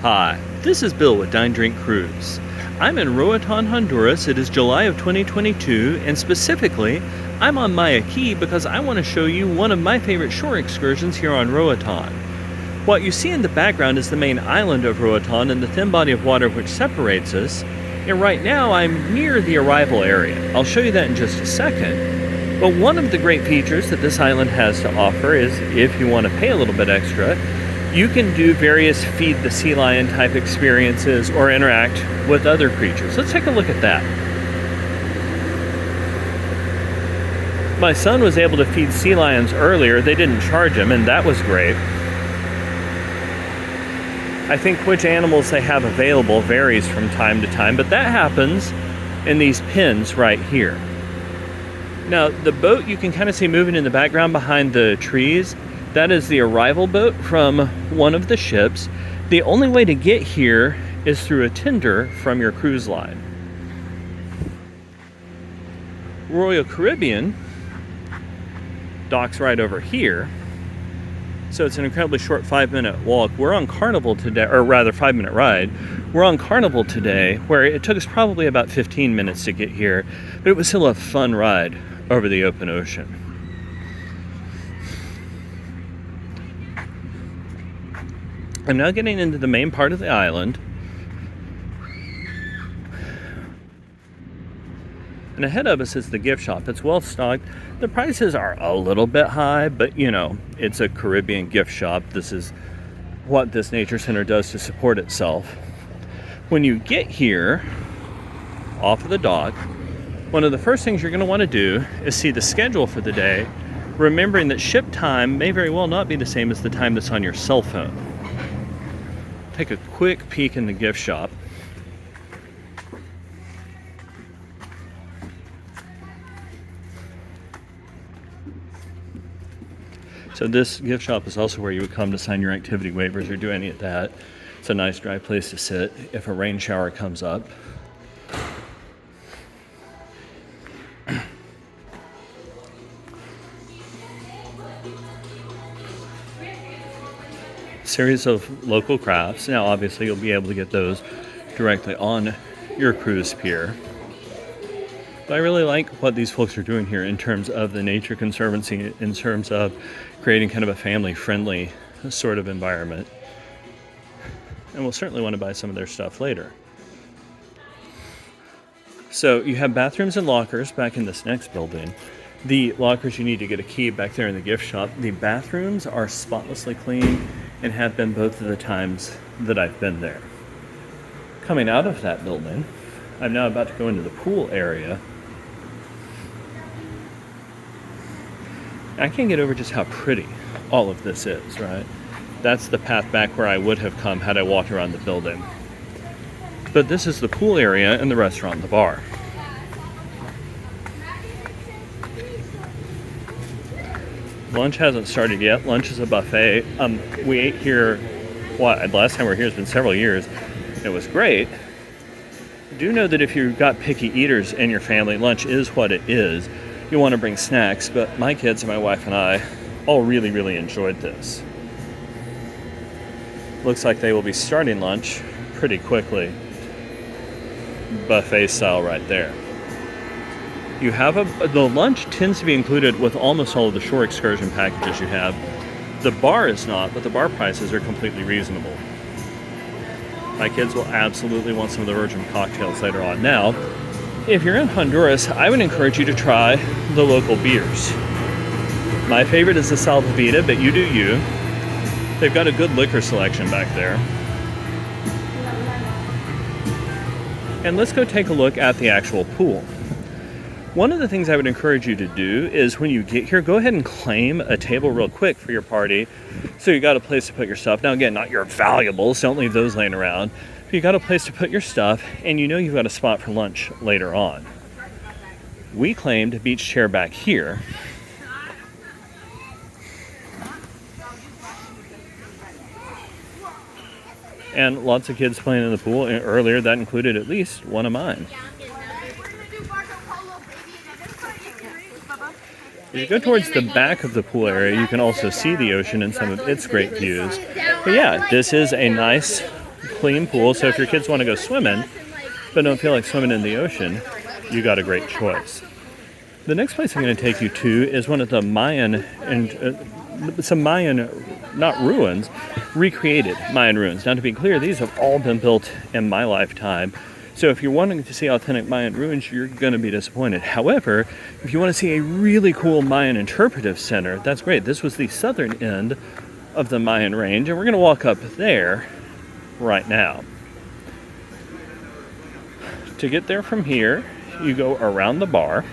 Hi, this is Bill with Dine Drink Cruise. I'm in Roatan, Honduras. It is July of 2022, and specifically, I'm on Maya Key because I want to show you one of my favorite shore excursions here on Roatan. What you see in the background is the main island of Roatan and the thin body of water which separates us. And right now, I'm near the arrival area. I'll show you that in just a second. But one of the great features that this island has to offer is if you want to pay a little bit extra, you can do various feed the sea lion type experiences or interact with other creatures. Let's take a look at that. My son was able to feed sea lions earlier. They didn't charge him, and that was great. I think which animals they have available varies from time to time, but that happens in these pens right here. Now, the boat you can kind of see moving in the background behind the trees, that is the arrival boat from one of the ships. The only way to get here is through a tender from your cruise line. Royal Caribbean docks right over here. So it's an incredibly short 5-minute walk. We're on Carnival today, or rather 5-minute ride. We're on Carnival today, where it took us probably about 15 minutes to get here, but it was still a fun ride over the open ocean. I'm now getting into the main part of the island. And ahead of us is the gift shop. It's well stocked. The prices are a little bit high, but you know, it's a Caribbean gift shop. This is what this nature center does to support itself. When you get here, off of the dock, one of the first things you're going to want to do is see the schedule for the day, remembering that ship time may very well not be the same as the time that's on your cell phone. Take a quick peek in the gift shop. So this gift shop is also where you would come to sign your activity waivers or do any of that. It's a nice dry place to sit if a rain shower comes up. Series of local crafts. Now obviously you'll be able to get those directly on your cruise pier. But I really like what these folks are doing here in terms of the Nature Conservancy, in terms of creating kind of a family-friendly sort of environment. And we'll certainly want to buy some of their stuff later. So you have bathrooms and lockers back in this next building. The lockers, you need to get a key back there in the gift shop. The bathrooms are spotlessly clean and have been both of the times that I've been there. Coming out of that building, I'm now about to go into the pool area. I can't get over just how pretty all of this is, right? That's the path back where I would have come had I walked around the building. But this is the pool area and the restaurant and the bar. Lunch hasn't started yet. Lunch is a buffet. We ate here, last time we were here has been several years. It was great. Do know that if you've got picky eaters in your family, lunch is what it is. You want to bring snacks, but my kids and my wife and I all really, really enjoyed this. Looks like they will be starting lunch pretty quickly. Buffet style right there. You have the lunch tends to be included with almost all of the shore excursion packages you have. The bar is not, but the bar prices are completely reasonable. My kids will absolutely want some of the virgin cocktails later on. Now, if you're in Honduras, I would encourage you to try the local beers. My favorite is the Salvavida, but you do you. They've got a good liquor selection back there. And let's go take a look at the actual pool. One of the things I would encourage you to do is when you get here, go ahead and claim a table real quick for your party. So you got a place to put your stuff. Now again, not your valuables, don't leave those laying around. But you got a place to put your stuff and you know you've got a spot for lunch later on. We claimed a beach chair back here. And lots of kids playing in the pool. And earlier that included at least one of mine. As you go towards the back of the pool area, you can also see the ocean and some of its great views. But yeah, this is a nice clean pool. So if your kids want to go swimming, but don't feel like swimming in the ocean, you got a great choice. The next place I'm going to take you to is one of the Mayan and some Mayan, not ruins, recreated Mayan ruins. Now, to be clear, these have all been built in my lifetime. So if you're wanting to see authentic Mayan ruins, you're going to be disappointed. However, if you want to see a really cool Mayan interpretive center, that's great. This was the southern end of the Mayan range, and we're going to walk up there right now. To get there from here, you go around the bar.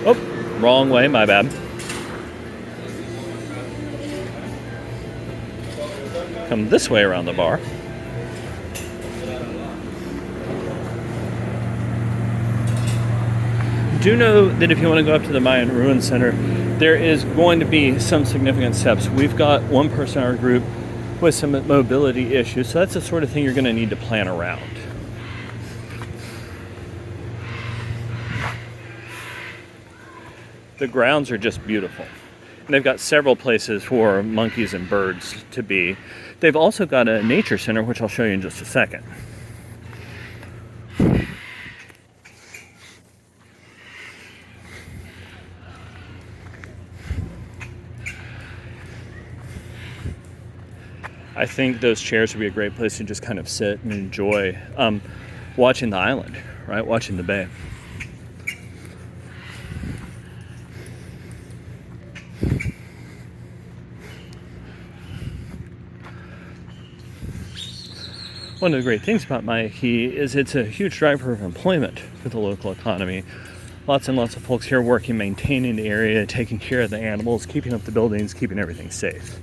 Oh, wrong way, my bad. Come this way around the bar. Do know that if you want to go up to the Mayan Ruin Center, there is going to be some significant steps. We've got one person in our group with some mobility issues, so that's the sort of thing you're going to need to plan around. The grounds are just beautiful. And they've got several places for monkeys and birds to be. They've also got a nature center, which I'll show you in just a second. I think those chairs would be a great place to just kind of sit and enjoy watching the island, right? Watching the bay. One of the great things about Mayan is it's a huge driver of employment for the local economy. Lots and lots of folks here working, maintaining the area, taking care of the animals, keeping up the buildings, keeping everything safe.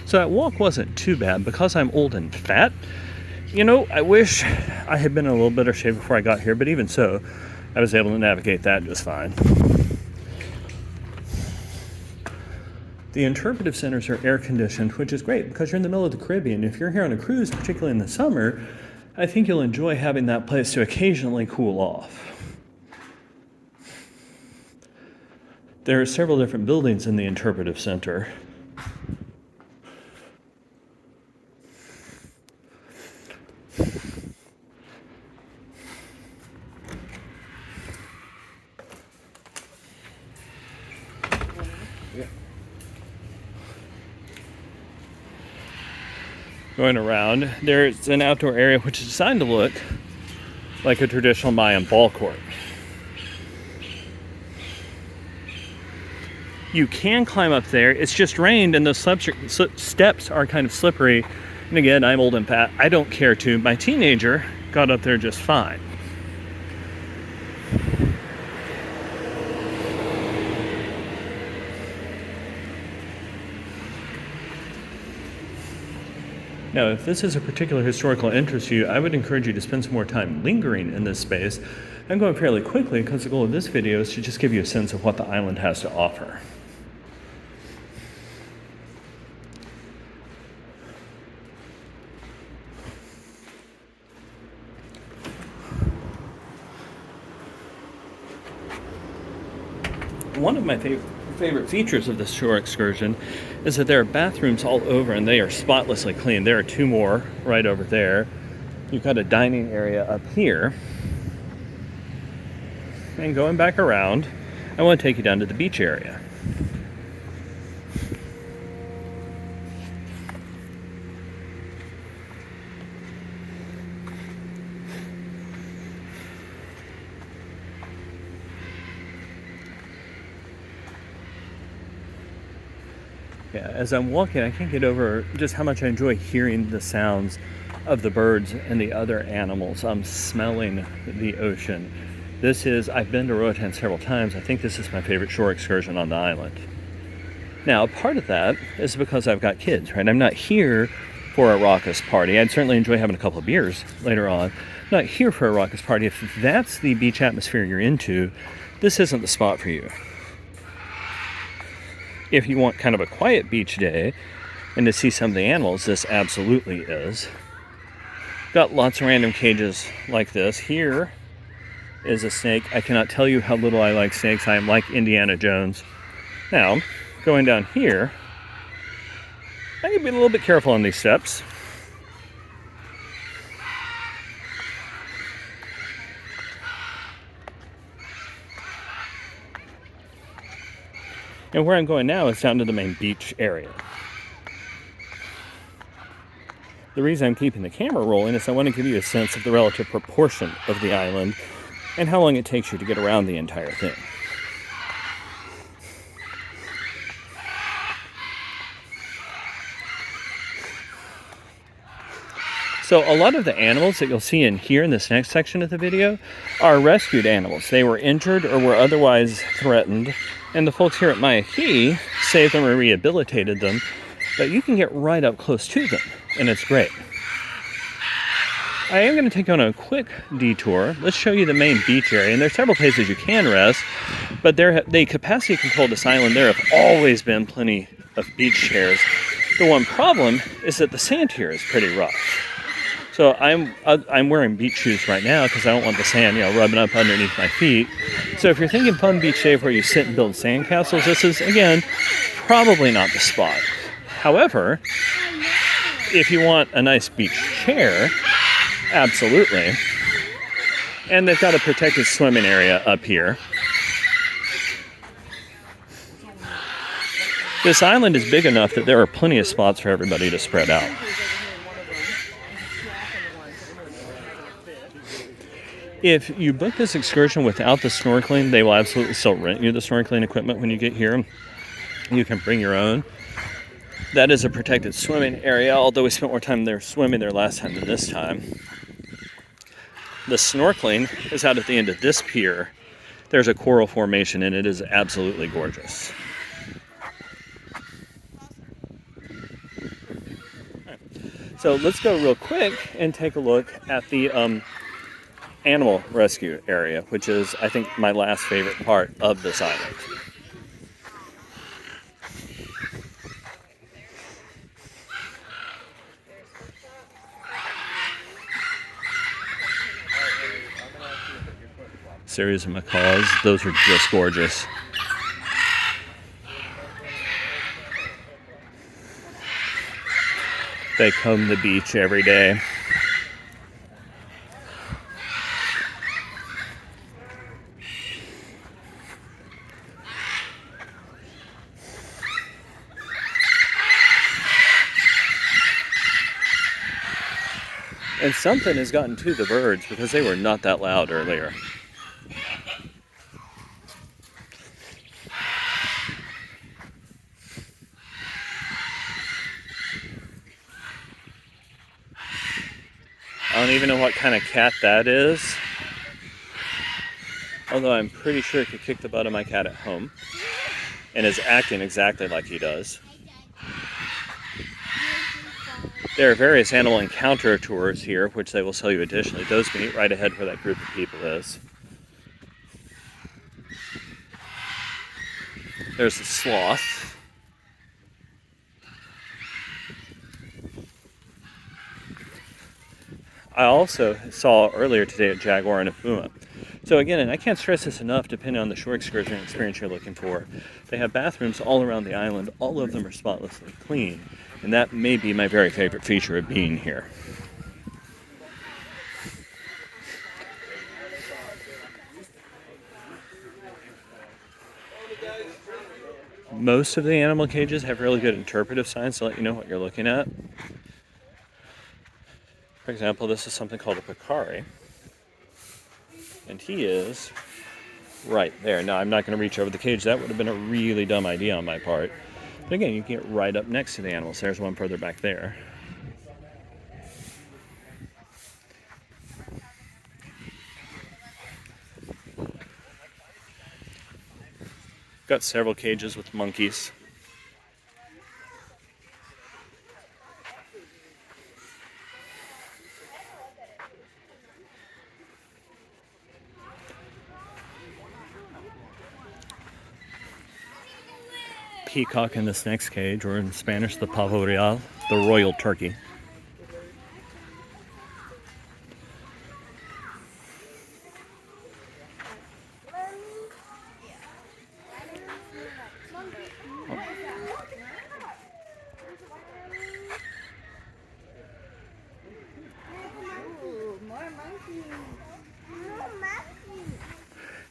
So that walk wasn't too bad. Because I'm old and fat, you know, I wish I had been in a little better shape before I got here, but even so, I was able to navigate that just fine. The interpretive centers are air conditioned, which is great because you're in the middle of the Caribbean. If you're here on a cruise, particularly in the summer, I think you'll enjoy having that place to occasionally cool off. There are several different buildings in the interpretive center. Going around, there's an outdoor area which is designed to look like a traditional Mayan ball court. You can climb up there. It's just rained and the steps are kind of slippery. And again, I'm old and fat. I don't care to. My teenager got up there just fine. Now, if this is a particular historical interest to you, I would encourage you to spend some more time lingering in this space. I'm going fairly quickly because the goal of this video is to just give you a sense of what the island has to offer. One of my favorite features of this shore excursion is that there are bathrooms all over and they are spotlessly clean. There are two more right over there. You've got a dining area up here. And going back around, I want to take you down to the beach area. Yeah, as I'm walking, I can't get over just how much I enjoy hearing the sounds of the birds and the other animals. I'm smelling the ocean. I've been to Roatan several times. I think this is my favorite shore excursion on the island. Now, part of that is because I've got kids, right? I'm not here for a raucous party. I'd certainly enjoy having a couple of beers later on. I'm not here for a raucous party. If that's the beach atmosphere you're into, this isn't the spot for you. If you want kind of a quiet beach day and to see some of the animals, this absolutely is. Got lots of random cages like this. Here is a snake. I cannot tell you how little I like snakes. I am like Indiana Jones. Now, going down here, I need to be a little bit careful on these steps. And where I'm going now is down to the main beach area. The reason I'm keeping the camera rolling is I want to give you a sense of the relative proportion of the island and how long it takes you to get around the entire thing. So a lot of the animals that you'll see in here in this next section of the video are rescued animals. They were injured or were otherwise threatened, and the folks here at Maya Key saved them or rehabilitated them, but you can get right up close to them, and it's great. I am going to take you on a quick detour. Let's show you the main beach area, and there's several places you can rest, but they capacity control this island. There have always been plenty of beach chairs. The one problem is that the sand here is pretty rough. So I'm wearing beach shoes right now because I don't want the sand, rubbing up underneath my feet. So if you're thinking fun beach day where you sit and build sandcastles, this is, again, probably not the spot. However, if you want a nice beach chair, absolutely. And they've got a protected swimming area up here. This island is big enough that there are plenty of spots for everybody to spread out. If you book this excursion without the snorkeling, they will absolutely still rent you the snorkeling equipment when you get here. You can bring your own. That is a protected swimming area, although we spent more time there swimming there last time than this time. The snorkeling is out at the end of this pier. There's a coral formation, and it is absolutely gorgeous. So let's go real quick and take a look at the animal rescue area, which is, I think, my last favorite part of this island. Series of macaws, those are just gorgeous. They comb the beach every day. And something has gotten to the birds because they were not that loud earlier. I don't even know what kind of cat that is. Although I'm pretty sure it could kick the butt of my cat at home. And is acting exactly like he does. There are various animal encounter tours here, which they will sell you additionally. Those meet right ahead where that group of people is. There's the sloth. I also saw earlier today a jaguar and a puma. So again, and I can't stress this enough, depending on the shore excursion experience you're looking for, they have bathrooms all around the island. All of them are spotlessly clean. And that may be my very favorite feature of being here. Most of the animal cages have really good interpretive signs to let you know what you're looking at. For example, this is something called a peccary. And he is right there. Now, I'm not going to reach over the cage. That would have been a really dumb idea on my part. But again, you can get right up next to the animals. There's one further back there. Got several cages with monkeys. peacock in this next cage, or in Spanish, the pavo real, the royal turkey.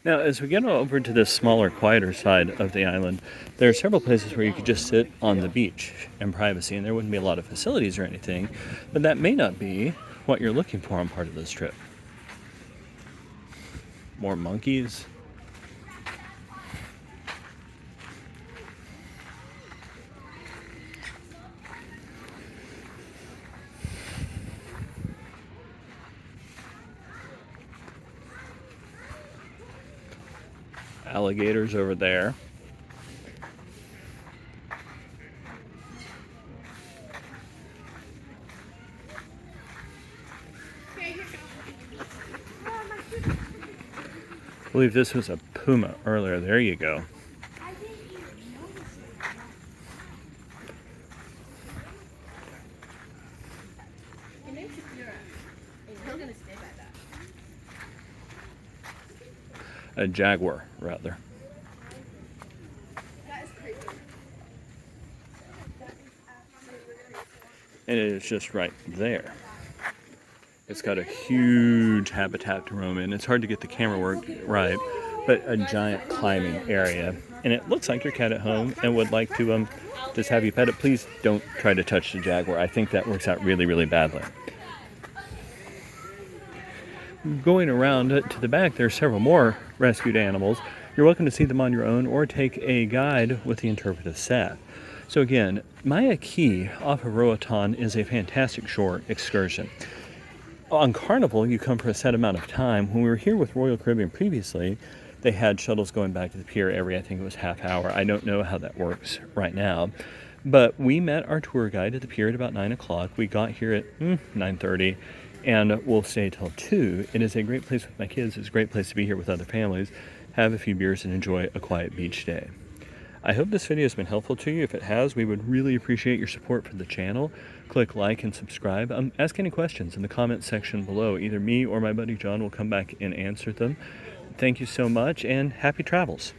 Now, as we get over to this smaller, quieter side of the island, there are several places where you could just sit on the beach in privacy, and there wouldn't be a lot of facilities or anything, but that may not be what you're looking for on part of this trip. More monkeys. Alligators over there. I believe this was a puma earlier. There you go. A jaguar, rather. And it is just right there. It's got a huge habitat to roam in. It's hard to get the camera work right, but a giant climbing area. And it looks like your cat at home and would like to just have you pet it. Please don't try to touch the jaguar. I think that works out really, really badly. Going around to the back, there are several more rescued animals. You're welcome to see them on your own or take a guide with the interpretive staff. So again, Maya Key off of Roatan is a fantastic shore excursion. On Carnival, you come for a set amount of time. When we were here with Royal Caribbean previously, they had shuttles going back to the pier every, I think it was half hour. I don't know how that works right now. But we met our tour guide at the pier at about 9 o'clock. We got here at 9:30. And we'll stay till 2. It is a great place with my kids. It's a great place to be here with other families, have a few beers, and enjoy a quiet beach day. I hope this video has been helpful to you. If it has, we would really appreciate your support for the channel. Click like and subscribe. Ask any questions in the comments section below. Either me or my buddy John will come back and answer them. Thank you so much, and happy travels.